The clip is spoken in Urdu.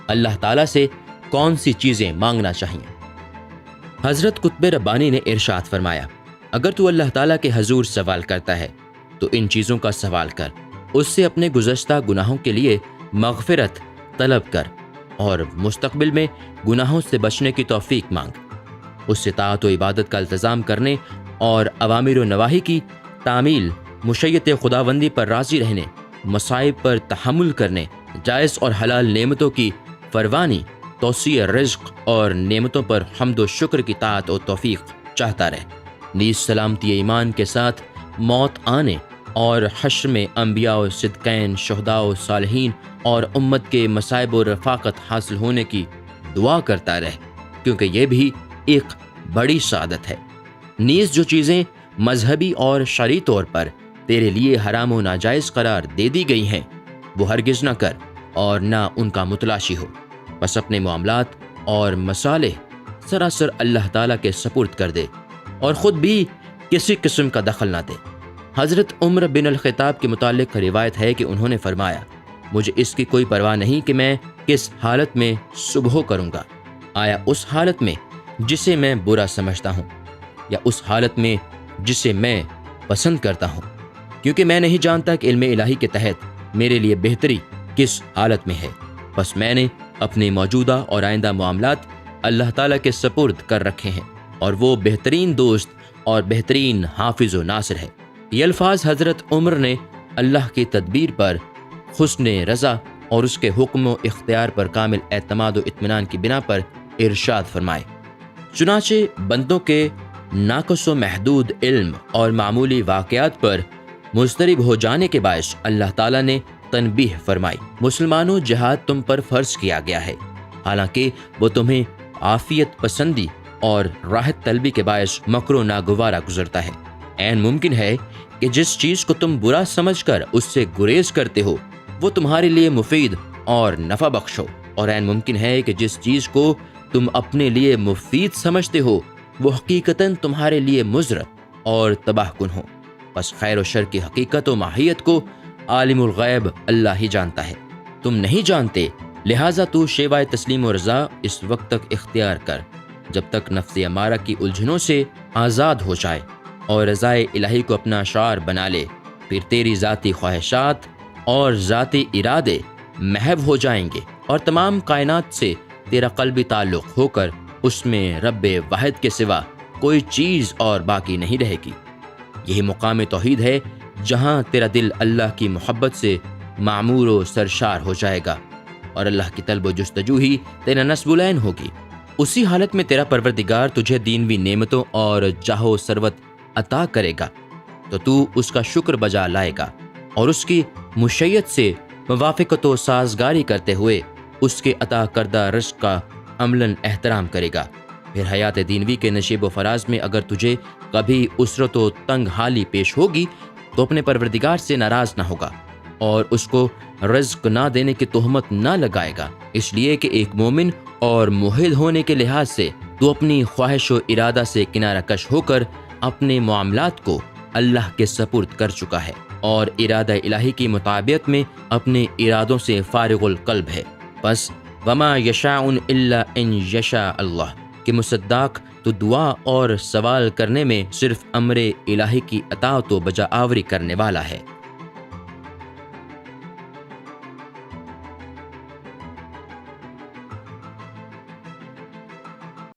اللہ تعالیٰ سے کون سی چیزیں مانگنا چاہیے۔ حضرت قطب ربانی نے ارشاد فرمایا، اگر تو اللہ تعالیٰ کے حضور سوال کرتا ہے تو ان چیزوں کا سوال کر، اس سے اپنے گزشتہ گناہوں کے لیے مغفرت طلب کر اور مستقبل میں گناہوں سے بچنے کی توفیق مانگ، اس سے طاعت و عبادت کا التزام کرنے اور اوامر و نواہی کی تعمیل، مشیت خداوندی پر راضی رہنے، مصائب پر تحمل کرنے، جائز اور حلال نعمتوں کی فروانی، توسیع رزق اور نعمتوں پر حمد و شکر کی طاعت و توفیق چاہتا رہے۔ نیز سلامتی ایمان کے ساتھ موت آنے اور حشر میں انبیاء و صدیقین، شہداء و صالحین اور امت کے مصائب و رفاقت حاصل ہونے کی دعا کرتا رہے، کیونکہ یہ بھی ایک بڑی سعادت ہے۔ نیز جو چیزیں مذہبی اور شرعی طور پر تیرے لیے حرام و ناجائز قرار دے دی گئی ہیں وہ ہرگز نہ کر اور نہ ان کا متلاشی ہو، بس اپنے معاملات اور مصالح سراسر اللہ تعالیٰ کے سپرد کر دے اور خود بھی کسی قسم کا دخل نہ دے۔ حضرت عمر بن الخطاب کے متعلق روایت ہے کہ انہوں نے فرمایا، مجھے اس کی کوئی پرواہ نہیں کہ میں کس حالت میں صبح کروں گا، آیا اس حالت میں جسے میں برا سمجھتا ہوں یا اس حالت میں جسے میں پسند کرتا ہوں، کیونکہ میں نہیں جانتا کہ علم الہی کے تحت میرے لیے بہتری کس حالت میں ہے۔ بس میں نے اپنے موجودہ اور آئندہ معاملات اللہ تعالیٰ کے سپرد کر رکھے ہیں اور وہ بہترین دوست اور بہترین حافظ و ناصر ہے۔ یہ الفاظ حضرت عمر نے اللہ کی تدبیر پر حسن رضا اور اس کے حکم و اختیار پر کامل اعتماد و اطمینان کی بنا پر ارشاد فرمائے۔ چنانچہ بندوں کے ناقص و محدود علم اور معمولی واقعات پر مضطرب ہو جانے کے باعث اللہ تعالیٰ نے تنبیہ فرمائی، مسلمانوں جہاد تم پر فرض کیا گیا ہے، حالانکہ وہ تمہیں عافیت پسندی اور راحت طلبی کے باعث مکر و ناگوارا گزرتا ہے۔ عین ممکن ہے کہ جس چیز کو تم برا سمجھ کر اس سے گریز کرتے ہو وہ تمہارے لیے مفید اور نفع بخش ہو، اور عین ممکن ہے کہ جس چیز کو تم اپنے لیے مفید سمجھتے ہو وہ حقیقتاً تمہارے لیے مضر اور تباہ کن ہو۔ بس خیر و شر کی حقیقت و ماہیت کو عالم الغیب اللہ ہی جانتا ہے، تم نہیں جانتے، لہٰذا تو شیوائے تسلیم و رضا اس وقت تک اختیار کر جب تک نفس امارہ کی الجھنوں سے آزاد ہو جائے اور رضائے الہی کو اپنا شعار بنا لے، پھر تیری ذاتی خواہشات اور ذاتی ارادے محو ہو جائیں گے اور تمام کائنات سے تیرا قلبی تعلق ہو کر اس میں رب واحد کے سوا کوئی چیز اور باقی نہیں رہے گی۔ یہی مقام توحید ہے جہاں تیرا دل اللہ کی محبت سے معمور و سرشار ہو جائے گا اور اللہ کی طلب و جستجو ہی تیرا نصب العین ہوگی۔ اسی حالت میں تیرا پروردگار تجھے دینوی نعمتوں اور جاہ و ثروت عطا کرے گا تو اس کا شکر بجا لائے گا اور اس کی مشیت سے موافقت و سازگاری کرتے ہوئے اس کے عطا کردہ رزق کا عملاً احترام کرے گا۔ پھر حیات دینوی کے نشیب و فراز میں اگر تجھے کبھی اسرت و تنگ حالی پیش ہوگی تو اپنے پروردگار سے ناراض نہ ہوگا اور اس کو رزق نہ دینے کی تہمت نہ لگائے گا، اس لیے کہ ایک مومن اور موحد ہونے کے لحاظ سے تو اپنی خواہش و ارادہ سے کنارہ کش ہو کر اپنے معاملات کو اللہ کے سپرد کر چکا ہے اور ارادہ الہی کی مطابقت میں اپنے ارادوں سے فارغ القلب ہے۔ بس وما یشاء الا ان یشاء اللہ کے مصداق تو دعا اور سوال کرنے میں صرف امر الہی کی اطاعت و بجا آوری کرنے والا ہے۔